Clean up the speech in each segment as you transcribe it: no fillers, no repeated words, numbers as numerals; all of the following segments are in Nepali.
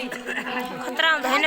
खतरा हुँदैन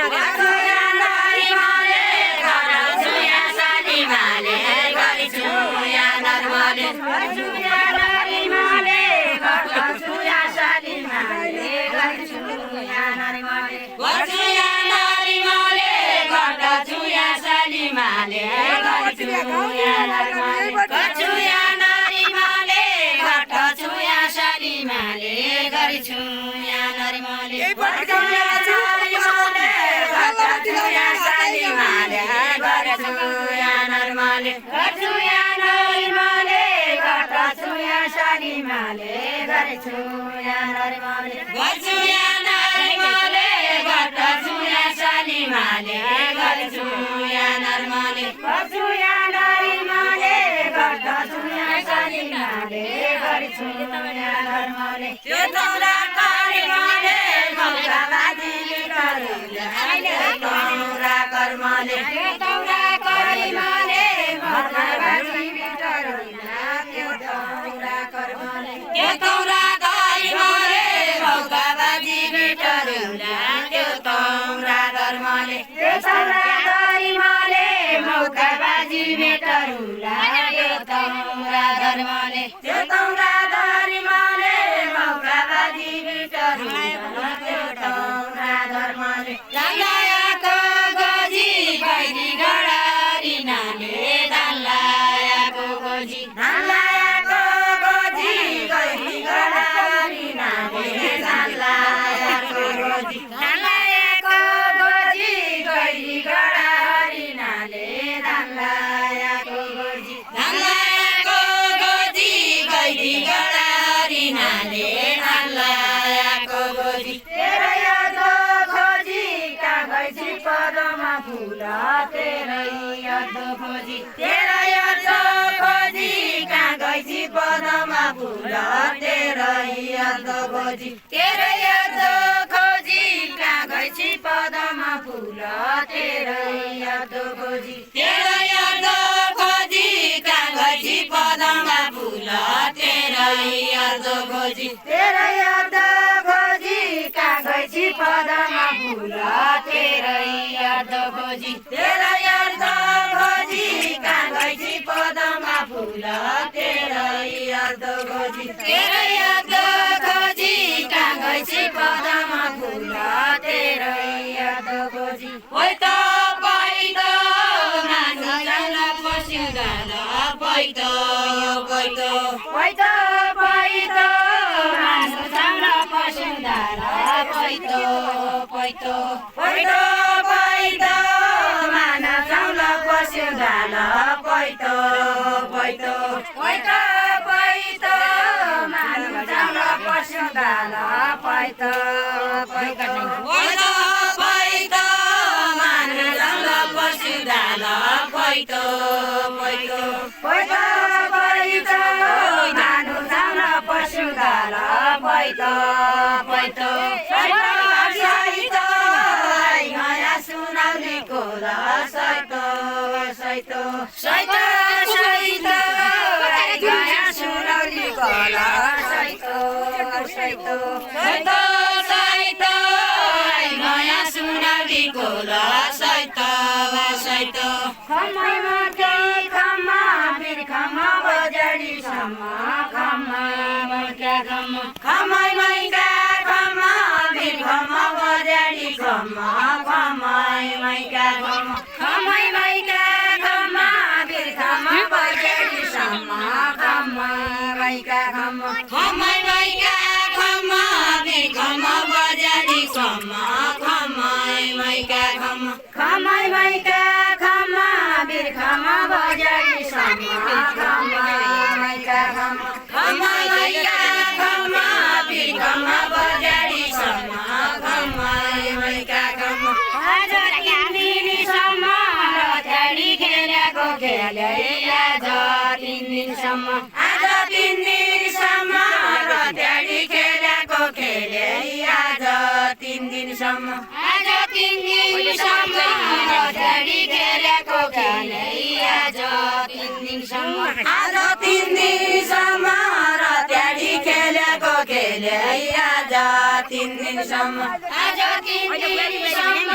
3 दिनसम्म आज 3 दिनसम्म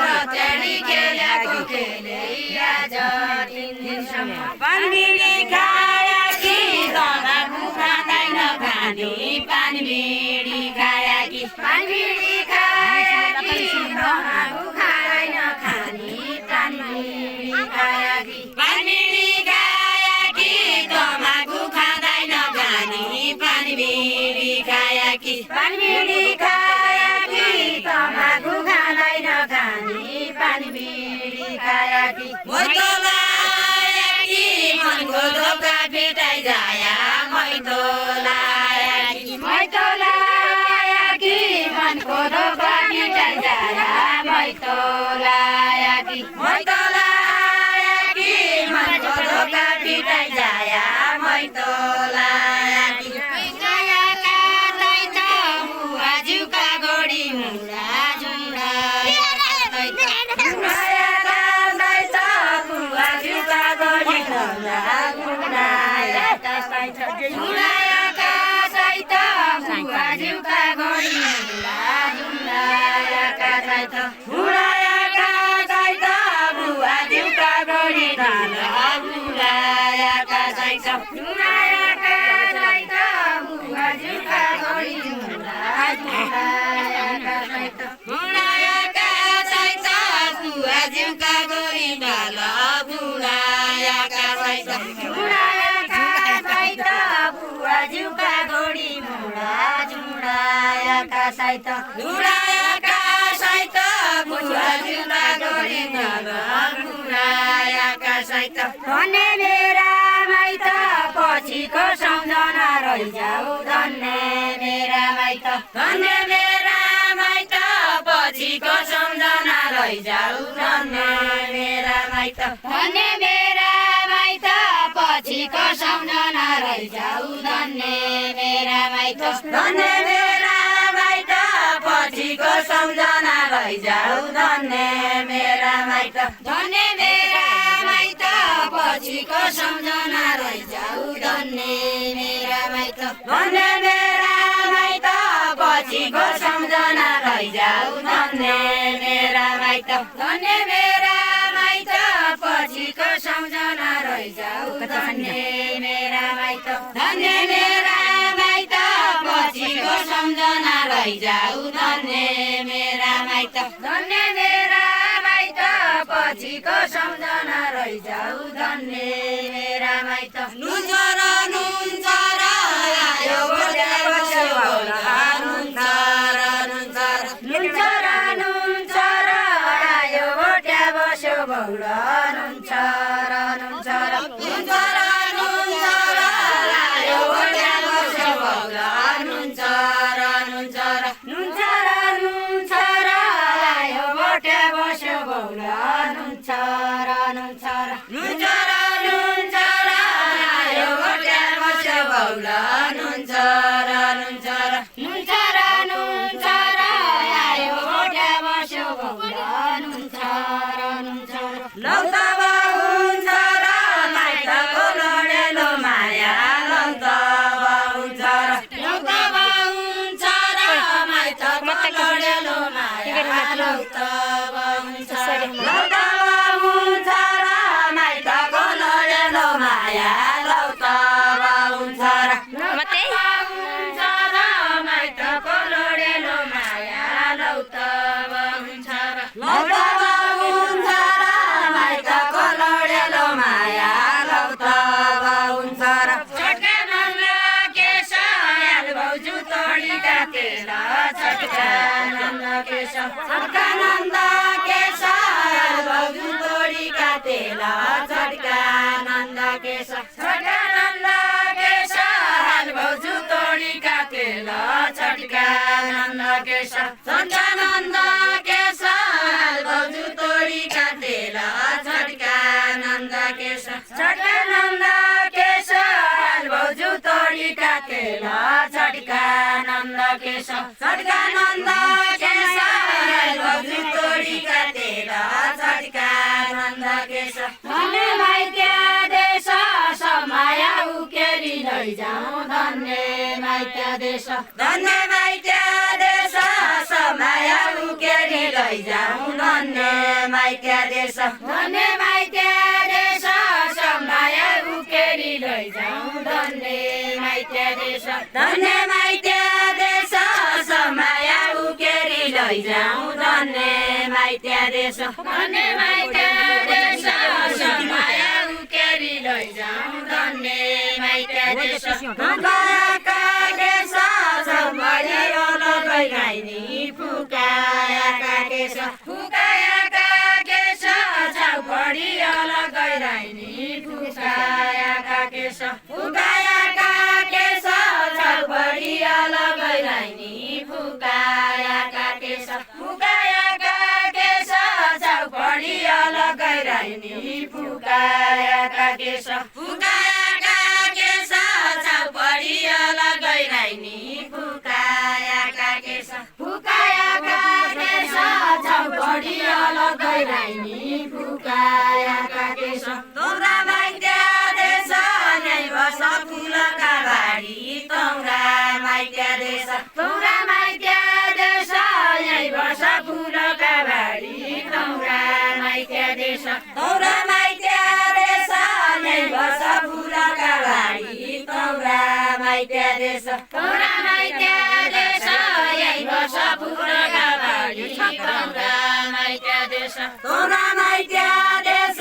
रचडी खेलेको खेले आज 3 दिनसम्म पनबिडी खाया कि तमाखु खाँदैन खाने पानबिडी खाया कि पानबिडी खाया कि तमाखु खाँदैन खाने पानबिडी खाया कि पानबिडी खाया कि तमाखु खाँदैन खाने पानबिडी खाया कि पानबिडी खाया कि तमाखु खाँदैन खाने पानबिडी खाया कि मनको धोका भेटाइ जाया मैतो लाया कि मैतो लाया कि मनको धोका भेटाइ जाया मैतो लाया कि मैतो लाया कि मनको धोका भेटाइ जाया मैतो लाया कि गयाका दैत मुआजुका गोडी मुडा जुडा झुलायाका सहित बुवाज्यूका गोडी मुला झुलायाका सहित झुलायाका सहित बुवाज्यूका गोडी मुला झुलायाका सहित झुलायाका सहित बुवाज्यूका गोडी मुला झुलायाका सहित झुलायाका सहित बुवाज्यूका गोडी मुला झुलायाका सहित बुवाज्यूका गोडी मुडा जुडायाका सहित जुडायाका सहित बुवाज्यूका गोडी मुडा जुडायाका सहित धन्य मेरा माइत पछिको सम्झना रहिजाऊ धन्य मेरा माइत धन्य मेरा माइत पछिको सम्झना रहिजाऊ धन्य मेरा माइत धन्य मेरा माइत पछिको सम्झना रहिजाऊ धन्य मेरा माइत धन्य मेरा माइत पछिको सम्झना रहिजाऊ धन्य मेरा माइत धन्य मेरा माइत पछिको सम्झना रहिजाऊ धन्य मेरा माइत धन्य मेरा माइत पछिको सम्झना रहिजाऊ धन्य मेरा माइत धन्य मेरा माइत पछिको सम्झना रहिजाऊ धन्य मेरा माइत धन्य मेरा माइत पछिको सम्झना रहिजाऊ धन्य मेरा माइत धन्य मेरा माइत पछिको सम्झना रहिजाऊ धन्य मेरा माइत नुन चर आयो बोल्या बस्यो बौला नुन चर आयो बोल्या बस्यो बौला नुन चर आयो बोल्या बस्यो बौला नुन चर आयो बोल्या बस्यो बौला नुन चर आयो बोल्या बस्यो बौला नुन चर आयो बोल्या बस्यो बौला नुन चर लौ त हुन्छ र माइतको लडेलो माया लौ त हुन्छ र माइतको लडेलो माया लौ त हुन्छ र माइतको लडेलो माया लौ त हुन्छ र माइतको लडेलो माया लौ त हुन्छ र माइतको लडेलो माया लौ त हुन्छ र छटका नन्दा केश याद भाउजू तोडीका तेल छटका नन्दा केश छटका नन्दा केश याद भाउजू तोडीका तेल छटका नन्दा केश छटका नन्दा केश याद भाउजू तोडीका तेल छटका नन्दा केश छटका नन्दा केश याद भाउजू तोडीका तेल छटका नन्दा केश छटका नन्दा केश याद भाउजू तोडीका तेल छटका नन्दा केश छटका नन्दा केश याद भाउजू तोडीका तेल छटका नन्दा केश धन्य माइत्या देश समाया उकेरी लैजाऊ धन्य माइत्या देश धन्य माइत्या देश माइत्या देश धन्य माइत्या देश समाया उकेरी लैजाऊ धन्य माइत्या देश धन्य माइत्या देश समाया उकेरी लैजाऊ धन्य माइत्या देश धन्य माइत्या देश समाया उकेरी लैजाऊ धन्य माइत्या देश फुकायाका देश समाया अलगै गाइनी फुकायाका देश फुकायाका केश छाउपडी अलगै राइनी फुकायाका केश फुकायाका केश छाउपडी अलगै राइनी फुकायाका केश फुकायाका केश छाउपडी अलगै राइनी फुकायाका केश फुकायाका केश छाउपडी अलगै राइनी फुकायाका केश फुकायाका केश छाउपडी अलगै राइनी फुकायाका केश तौरा माइत्या देश नै बस फुलका बारी तौरा माइत्या देश तौरा माइत्या देश नै बस फुलका बारी तौरा माइत्या देश तौरा माइत्या देश नै बस फुलका बारी तौरा माइत्या देश तौरा माइत्या देश नै बस फुलका बारी तौरा माइत्या देश तौरा माइत्या देश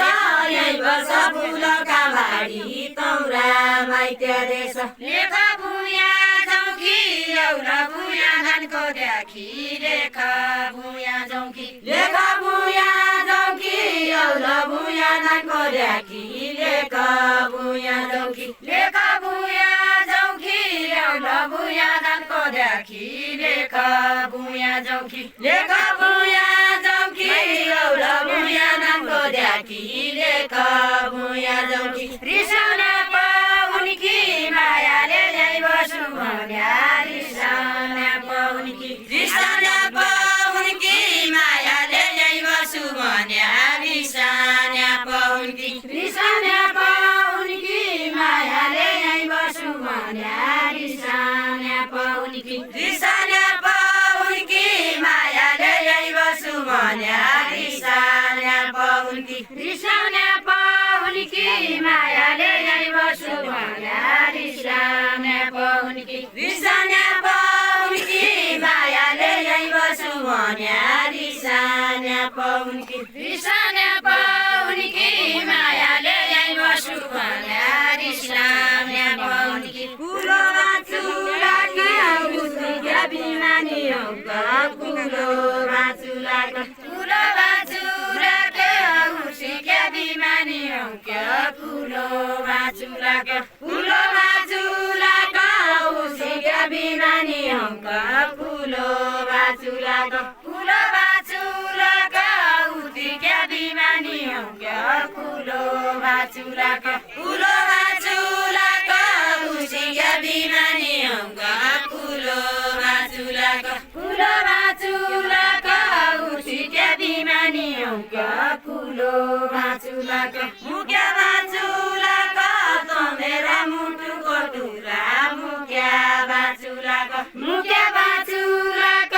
नै बस फुलका बारी तौरा माइत्या देश लेखा भुया चौकी एउटा भुया धानको द्याखी लेखा भुया चौकी लेखा भुया चौकी एउटा भुया धानको द्याखी लेखा भुया चौकी लेखा भुया चौकी एउटा भुया धानको द्याखी लेखा भुया चौकी लेखा भुया चौकी एउटा भुया धानको द्याखी लेखा भुया चौकी रिसाउन पाउनकी मायाले ल्याइ बसु भन्या रिसाउन पाउनकी रिसाउन पाउनकी मायाले ल्याइ बसु भन्या रिसाउन पाउनकी रिसाउन पाउनकी मायाले ल्याइ बसु भन्या रिसाउन पाउनकी रिसाउन पाउनकी मायाले ल्याइ बसु भन्या रिसाउन पाउनकी रिसाउन पाउनकी मायाले ल्याइ बसु भन्या रिसाउन पाउनकी रिसाउन पाउनकी मायाले ल्याइ बसु भन्या रिसाउन पाउनकी रिसाउन पाउनकी मायाले ल्याइ बसु भन्या रिसाउन पाउनकी कुलोमा चुलाकी उठ्या बिमानी औका कुलोमा चुलाको कुलोमा चुलाको उठ्या बिमानी औका कुलोमा चुलाको कुलोमा चुलाको उठ्या बिमानी औका कुलोमा चुलाको कुलोमा चुलाको उठ्या बिमानी औका कुलोमा चुलाको कुलोमा चुलाको उठ्या बिमानी औका कुलोमा चुलाको कुलोमा चुलाको उठ्या बिमानी औका कुलोमा चुलाको मुक्यामा चुलाको त मेरा मुटुको टुरा मुक्यामा चुलाको मुक्यामा चुलाको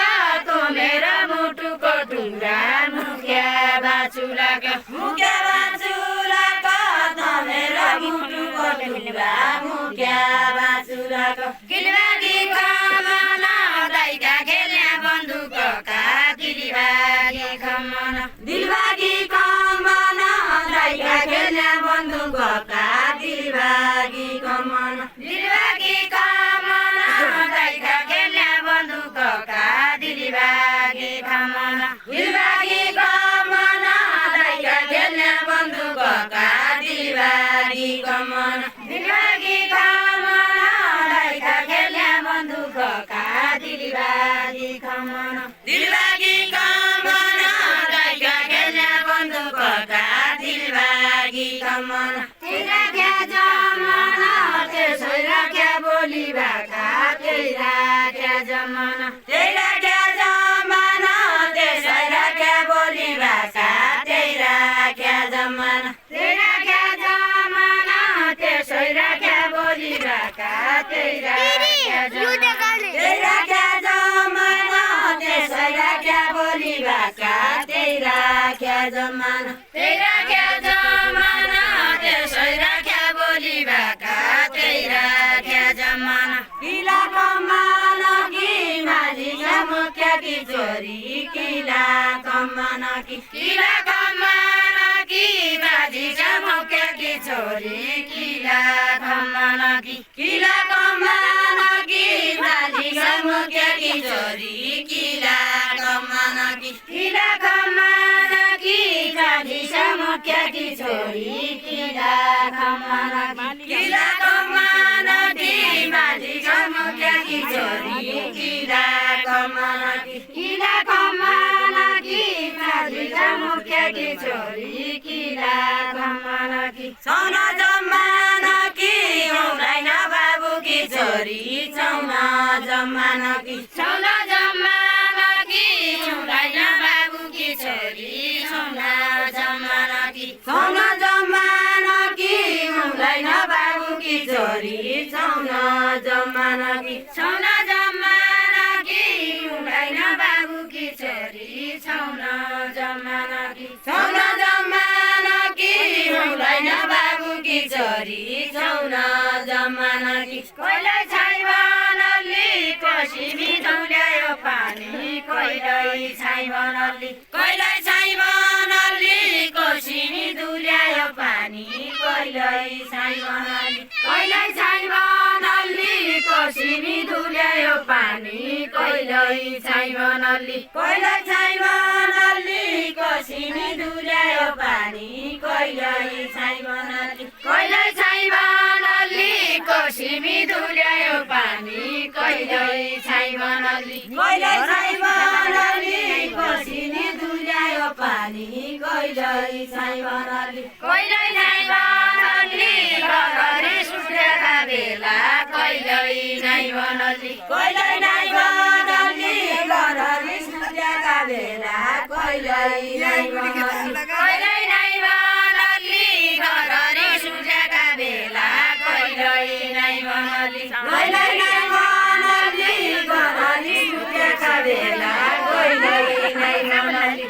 त मेरा मुटुको टुरा मुक्यामा चुलाको मुक्यामा चुलाको त मेरा मुटुको टुरा मुक्यामा चुलाको किलबागी खमना दाइका खेल्ने बन्दुकका दिलबागी खमना दिलबागी खमना दाइका खेल्ने बन्दुकका दिलबागी खमना दिलबागी खमना दाइका खेल्ने बन्दुकका दिलबागी खमना दिलबागी खमना दाइका खेल्ने बन्दुकका दिलबागी खमना दिलबागी खमना दाइका खेल्ने बन्दुकका दिलबागी खमना दिलबागी खमना दाइका खेल्ने बन्दुकका दिलबागी खमना तेरा क्या जमाना त्यसै राख्या बोली भाका तेरा क्या जमाना तेरा क्या जमाना त्यसै राख्या बोली भाका तेरा क्या जमाना तेरा क्या जमाना त्यसै राख्या बोली भाका तेरा क्या जमाना तेरा क्या जमाना त्यसै राख्या बोली भाका तेरा क्या जमाना त्यही राख्या जमाना त्यसै राख्या बोली भाका त्यही राख्या जमाना किला कमाना कि माझी मुख्य कि छोरी किला कमाना कि किला कमाना कि माझी मुख्य कि छोरी किला कमाना कि किला कमाना कि माझी मुख्य कि छोरी किला कमाना कि किला कमाना कि माझी मुख्य कि छोरी किला कमाना किला कमाना कि माझी मुख्य कि छोरी किला कमाना किला कमाना कि माझी मुख्य कि छोरी किला कमाना कि सोना जमाना कि हुँदैन बाबु कि छोरी चौना जमाना कि सोना जमाना कि हुँदैन बाबु कि छोरी चौना जमाना कि सोना जमाना कि हुँदैन बाबु कि छोरी चौना जमाना कि सोना जमाना कि हुँदैन बाबु कि छोरी चौना जमाना कि सोना जमाना कि हुँदैन बाबु कि छोरी चौना जमाना कि कहिल्यै छैवनली कोसिमी धौल्यायो पानी कहिल्यै छैवनली कहिल्यै छैवनली कोसिमी धुल्यायो पानी कहिल्यै छैवनली कहिल्यै छैवनली कोसिमी धुल्यायो पानी कहिल्यै छैवनली कहिल्यै छैवनली कोसिमी धुल्यायो पानी कहिल्यै छैवनली कहिल्यै छैवनली कोसिमी धुल्यायो पानी कहिल्यै छैवनली कहिल्यै छैवनली कोसिमी धुल्यायो पानी कहिल्यै छैवनली कहिल्यै छैवनली घरघरी सुतेका बेला कहिल्यै छैवनली कहिल्यै छैवनली घरघरी सुतेका बेला कहिल्यै छैवनली कहिल्यै छैवनली घरघरी सुतेका बेला कहिल्यै छैवनली कहिल्यै छैवनली घरघरी सुतेका बेला कहिल्यै छैवनली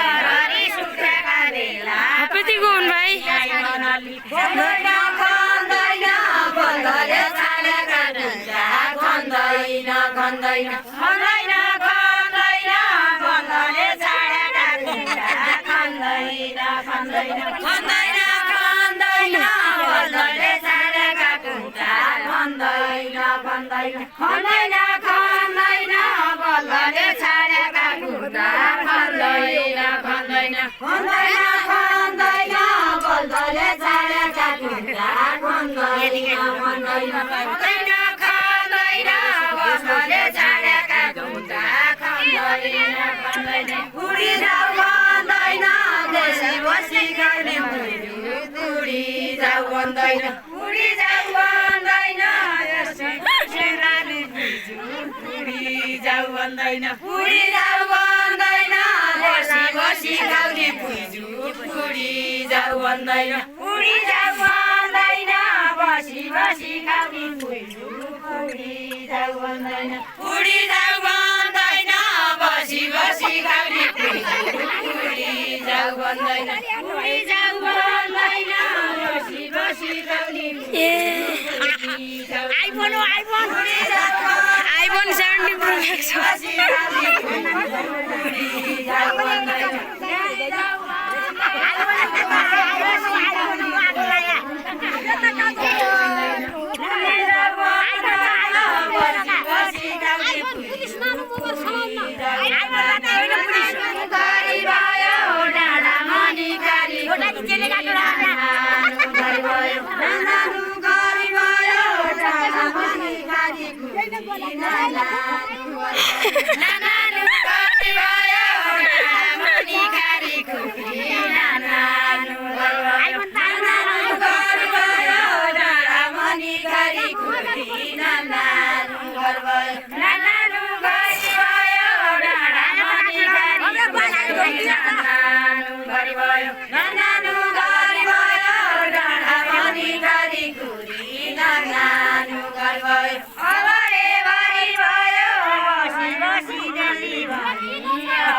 घरघरी सुतेका बेला कति गुण भाइ खन्दैन खन्दैन बन्धले छाडेका डुङ्गा खन्दैन खन्दैन खन्दैन खन्दैन बन्धले छाडेका डुङ्गा खन्दैन खन्दैन खन्दैन खन्दैन बन्धले छाडेका डुङ्गा खन्दैन खन्दैन खन्दैन खन्दैन बन्धले छाडेका डुङ्गा खन्दैन खन्दैन खन्दैन खन्दैन बन्धले छाडेका डुङ्गा खन्दैन खन्दैन खन्दैन खन्दैन बन्धले छाडेका डुङ्गा खन्दैन खन्दैन उडी जाऊ भन्दैन देशी बसी गर्ने उडी जाऊ भन्दैन उडी जाऊ भन्दैन उडी जाऊ भन्दैन उडी जाऊ भन्दैन देशी बसी खाउने पुइजु उडी जाऊ भन्दैन उडी जाऊ भन्दैन बसी बसी खाउने पुइजु उडी जाऊ भन्दैन उडी जाऊ भन्दैन बसी बसी खाउने पुइजु उडी जाऊ भन्दैन उडी जाऊ भन्दैन बसी बसी खाउने आइफोन 70 प्रो मैक्स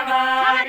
Bye.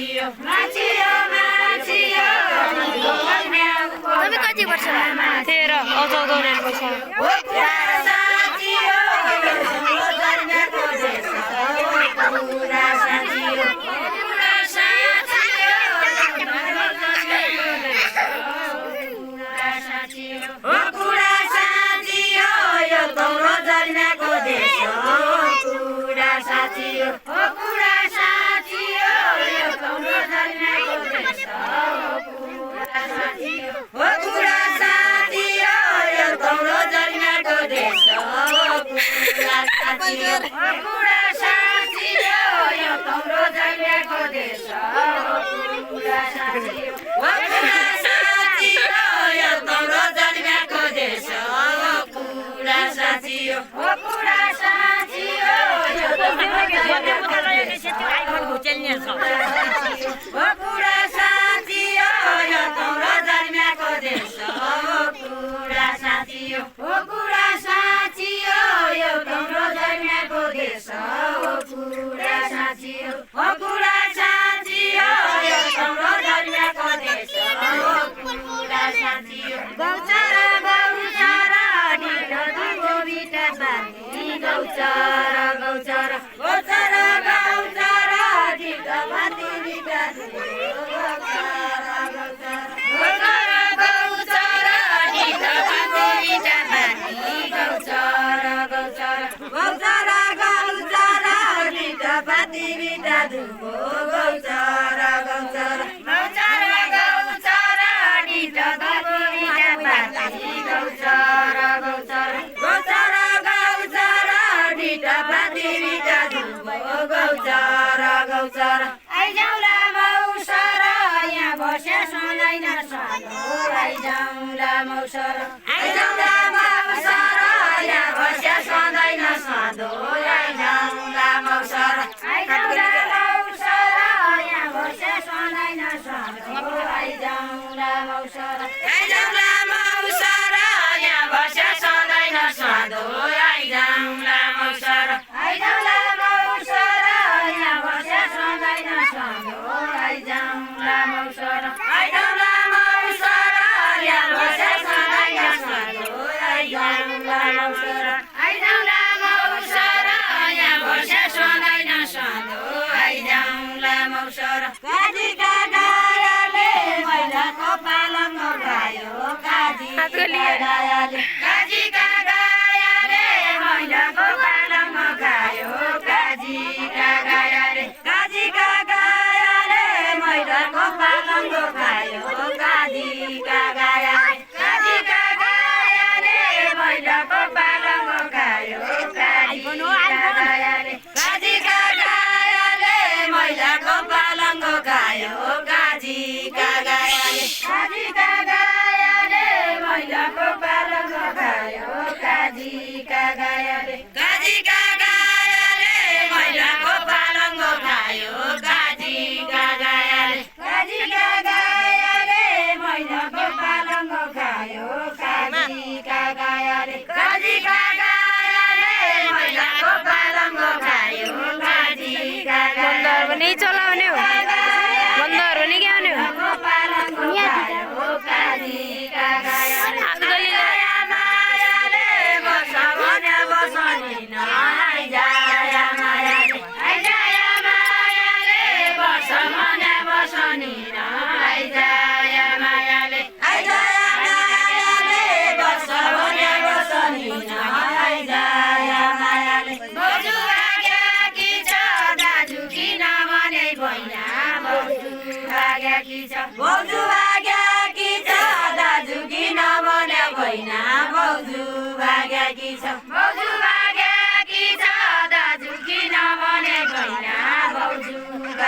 साँचियो माछियो माछियो तपाईँ कति वर्ष 13 औ 14 वर्ष ओ कुरा साँचियो जन्मेको देश कुरा साँचियो कुरा साँचियो ओ कुरा साँचियो यो तौरो जन्मेको देश कुरा साँचियो ओ कुरा साँचियो यो तौरो जन्मेको देश कुरा साँचियो ओ कुरा साँचियो यो तौरो जन्मेको देश कुरा साँचियो ओ कुरा साँचियो यो तौरो जन्मेको देश कुरा साँचियो ओ कुरा साँचियो यो तौरो जन्मेको देश कुरा साँचियो ओ कुरा साँचियो यो ओ कुरा साँचियो यो तौरो जन्मेको देश कुरा साँचियो ओ कुरा साँचियो यो तौरो जन्मेको देश कुरा साँचियो ओ कुरा साँचियो यो तौरो जन्मेको देश कुरा साँचियो गौचरा गौचरा ढिलो दुधो बिटा बानी गौचरा गौचरा गौचरा गौचरा ढिलो बानी बिटा गौचरा गौचरा गौचरा ढिलो बानी बिटा बानी गौचरा गौचरा गौचरा गौचरा ढिलो बानी बिटा दुबो गौचरा गौचरा गौचरा गौचरा ढिलो बानी बिटा बानी गौचरा गौचरा गौचरा गौचरा ढिलो बानी बिटा दुबो गौचरा गौचरा आइजाउला मौसरा यहाँ बसे सुनाइन सानो आइजाउला मौसरा आइजाउला मौसरा यहाँ बसे सुनाइन सानो आइजाउला मौसरा आइजाउला मौसरा यहाँ बसे सुनाइन सानो आइजाउला मौसरा आइजाउला मौसरा यहाँ बसे सुनाइन सानो आइजाउला मौसरा आइजाउला मौसरा यहाँ बसे सुनाइन सानो आइजाउला मौसरा आइजाउला मौसरा यहाँ बसे सुनाइन सानो आइजाउला मौसरा आइजाउला मौसरा यहाँ बसे सुनाइन सानो आइजाउला मौसरा काजीका गायाले मैलाको पालन गायो काजीका गायाले काजीका गायाले मैलाको पालन गायो काजीका गायाले काजीका गायाले मैलाको पालन गायो काजीका गायाले काजीका गायाले मैलाको पालन गायो काजीका गायाले काजीका गायाले मैलाको पालन गायो काजीका गायाले काजीका गायाले मैलाको पालन गायो काजीका गायाले काजीका गायाले मैलाको पालन गायो काजीका गायाले काजीका गायाले मैलाको पालन गायो काजीका गायाले काजीका गायाले मैलाको पालन गायो काजीका बन्दर पनि चलाउने हो बन्दर पनि के आउने हो पालन गायो काजीका गायाले आइजाया मायाले बस भने बसनी न आइजाया मायाले आइजाया मायाले बस भने बसनी न आइजाया मायाले आइजाया मायाले बस भने बसनी न आइजाया मायाले बोजू आज्ञा कि छ दाजु किन भने भैना बोजू आज्ञा कि छ बोजू आज्ञा कि छ दाजु किन भने भैना बोजू आज्ञा कि छ बोजू आज्ञा कि छ दाजु किन भने भैना बोजू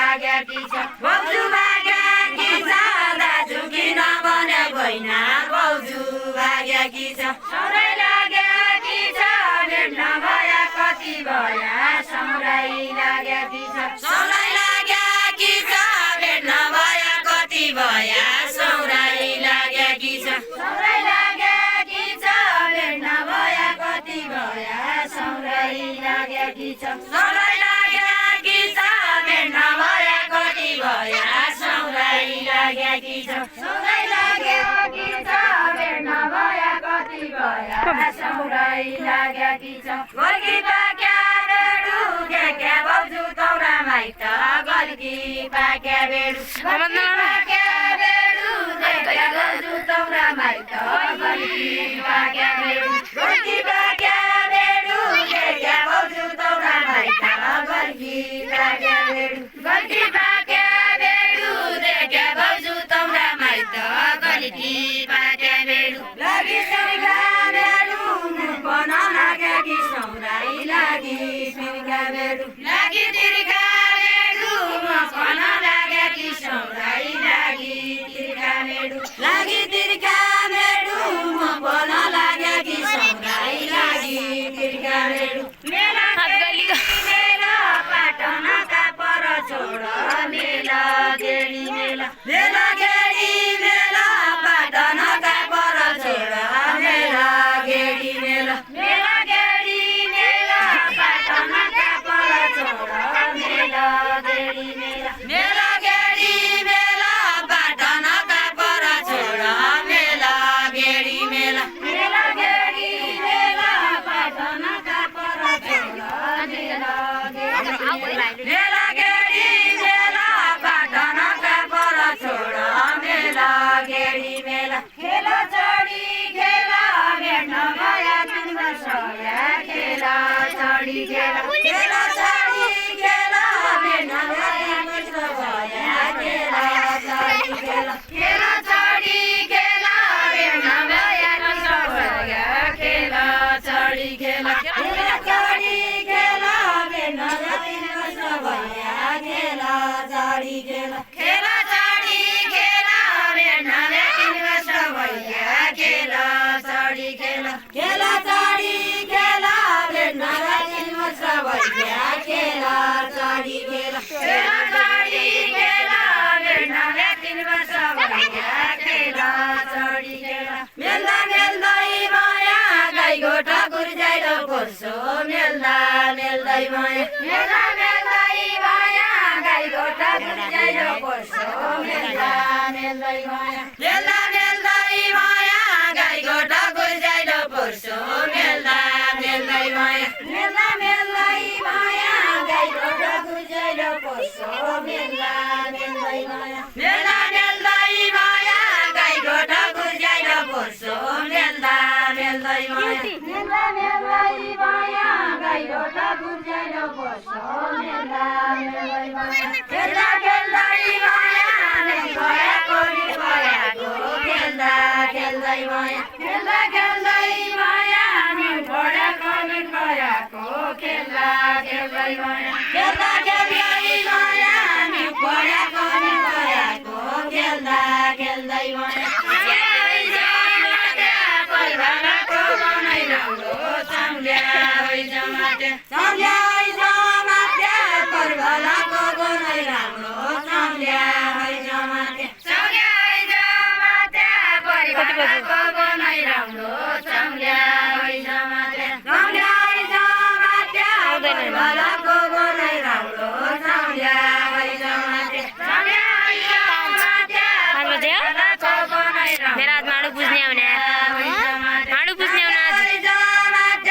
आज्ञा कि छ बोजू आज्ञा कि छ दाजु किन भने भैना बोजू आज्ञा कि छ सौराई लाग्या कि छ भेट नभया कति भया सौराई लाग्या कि छ सौराई लाग्या कि छ भेट नभया कति भया सौराई लाग्या कि छ सौराई लाग्या कि छ भेट नभया कति भया सौराई लाग्या कि छ सौराई लाग्या कि छ भेट नभया कति भया लागेकी छ सौरै लाग्यो कि छ भेट नभया कति भया सौरै लागेकी छ गोर्खी पाक्या बेडु देख्या भाउजू तौरा माइत गोर्खी पाक्या बेडु पाक्या बेडु देख्या भाउजू तौरा माइत गोर्खी पाक्या बेडु गोर्खी पाक्या बेडु देख्या भाउजू तौरा माइत गोर्खी पाक्या बेडु गोर्खी पाक्या बेडु देख्या भाउजू तौरा माइत गोर्खी पाक्या बेडु लागि सिरका बेडु बन लागेकी सौराई लागि सिरका बेडु लागि तिरका बेडु बन लागेकी सौराई लागि तिरका बेडु लागि तिरका बेडु बन लागेकी सौराई लागि तिरका बेडु मेला मेला पाटनका पर छोड मेला गेडी मेला मेला गेडी मेला पाटनका पर छोड मेला गेडी मेला मेला गेडी मेला पाटनका पर छोड मेला गेडी मेला मेला गेडी मेला पाटनका पर छोड मेला गेडी मेला मेला गेडी मेला पाटनका पर छोड मेला मेला गेडी मेला पाटनका पर छोड मेला गेडी मेला खेला चढी खेला भेट्न भया 3 वर्ष भया खेला चढी खेला खेला चढी खेला भेट्न भया 3 वर्ष भया खेला चढी खेला खेला चढी खेला भेट्न भया 3 वर्ष भया खेला चढी खेला खेला चढी खेला भेट्न भया 3 वर्ष भया खेला चढी खेला खेला चढी खेला भेट्न भया 3 वर्ष भया खेला चढी खेला खेला चढी खेला भेट्न भया 3 वर्ष भया खेला चढी खेला खेला चढी खेला भेट्न भया 3 वर्ष भया खेला चढी खेला मेल्दा मेल्दै माया गाई गोठा गुर्जाइलो कोर्सो मेल्दा मेल्दै माया मेल्दा मेल्दै माया गाई गोठा गुर्जाइलो कोर्सो मेल्दा मेल्दै माया मेल्दा मेल्दै माया गाई गोठा गुर्जाइलो कोर्सो मेल्दा मेल्दै माया मेल्दा मेल्दै माया गाई गोठा गुर्जाइलो कोर्सो मेल्दा मेल्दै माया मेल्दा मेल्दै माया गाई गोठा गुर्जाइलो कोर्सो मेल्दा मेल्दै माया मेल्दा मेल्दै माया गाई गोठा गुर्जाइलो कोर्सो मेल्दा मेल्दै माया खेल्दा खेल्दै माया नै भयाको नि भयाको खेल्दा खेल्दै माया खेल्दा खेल्दै माया नै भयाको नि भयाको खेल्दा खेल्दै माया खेल्दा खेल्दै माया नै भयाको नि भयाको खेल्दा खेल्दै माया परिवारको बनाइ राम्रो सम्ल्या होइ जमाते सम्ल्या होइ जमाते परिवारको बनाइ राम्रो सम्ल्या होइ जमाते सम्ल्या होइ जमाते परिवारको बनाइ राम्रो सम्ल्या होइ जमाते सम्ल्या होइ जमाते परिवारको बनाइ राम्रो सम्ल्या होइ जमाते सम्ल्या होइ जमाते परिवारको बनाइ राम्रो मेरा आज माडू पूजने आउने माडू पूजने आउने आज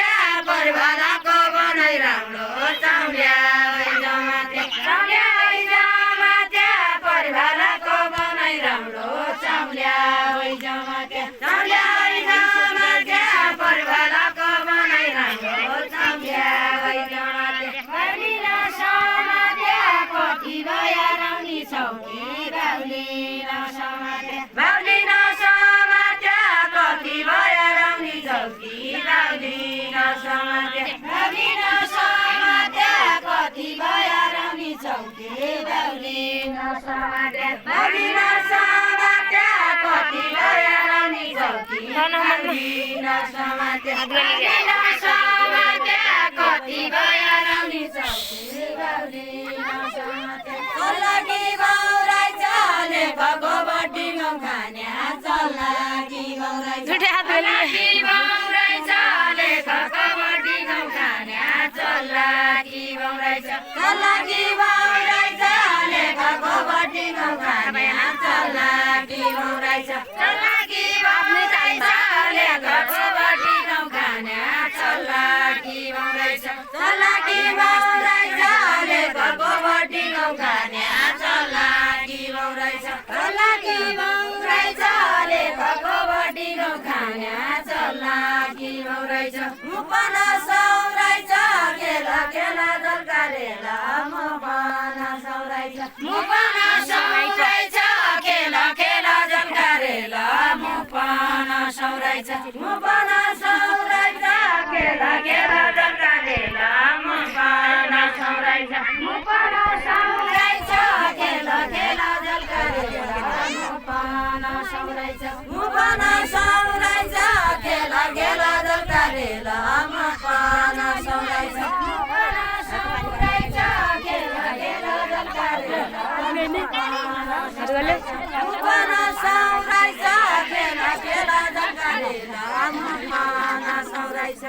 परिवारको बनाइ राम्रो सम्ल्या होइ जमाते सम्ल्या होइ जमाते परिवारको बनाइ राम्रो सम्ल्या होइ जमाते सम्ल्या होइ जमाते परिवारको बनाइ राम्रो सम्ल्या होइ जमाते बाहुलीन समाते कति भया राउनी छौकी बाहुलीन समाते बाहुलीन समाते कति भया राउनी छौकी बाहुलीन समाते बाहुलीन समाते कति भया राउनी छौकी बाहुलीन समाते बाहुलीन समाते कति भया राउनी छौकी बाहुलीन समाते बाहुलीन समाते कति भया राउनी छौकी बाहुलीन समाते चल्लाकी बाउराइ चले भगो बटी गाउँ खान्या चल्लाकी बाउराइ चल्लाकी बाउराइ चले भगो बटी गाउँ खान्या चल्लाकी बाउराइ चल्लाकी बाउराइ चले भगो बटी गाउँ खान्या चल्ला मुपन सौराइछ खेला खेला जलकारेला मुपन सौराइछ मुपन सौराइछ खेला खेला जलकारेला मुपन सौराइछ मुपन सौराइछ खेला खेला जलकारेला मुपन सौराइछ मुपन सौराइछ खेला खेला जलकारेला मुपन सौराइछ मुपन सौराइछ खेला खेला जलकारेला मुपन सौराइछ मुपन सौराइछ खेला खेला जलकारेला मुपन सौराइछ खेला खेला जलकारेला मुपन सौराइछ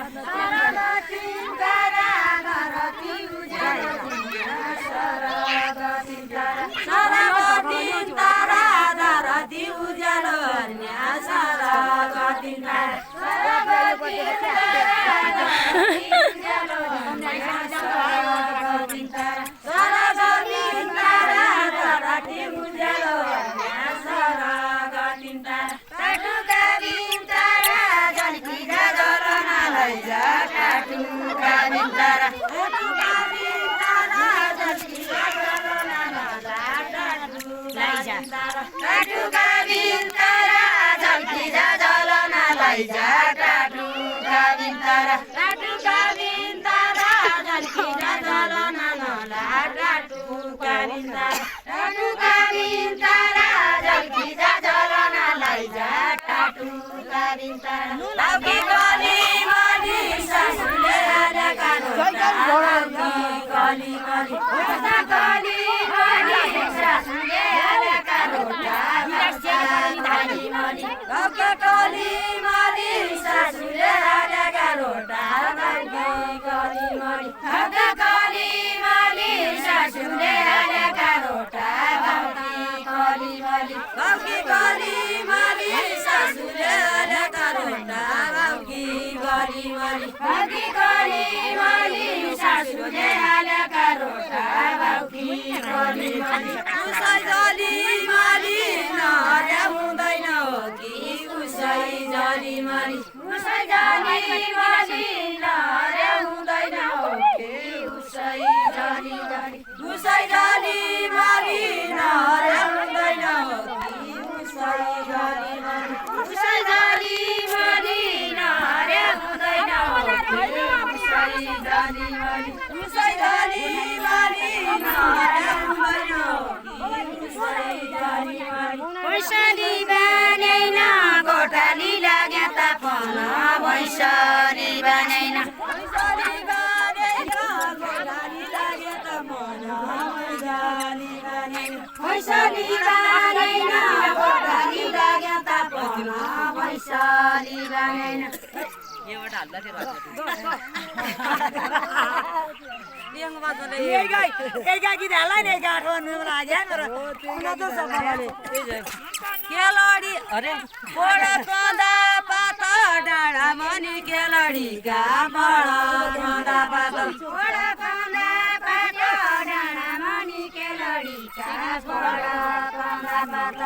Bye.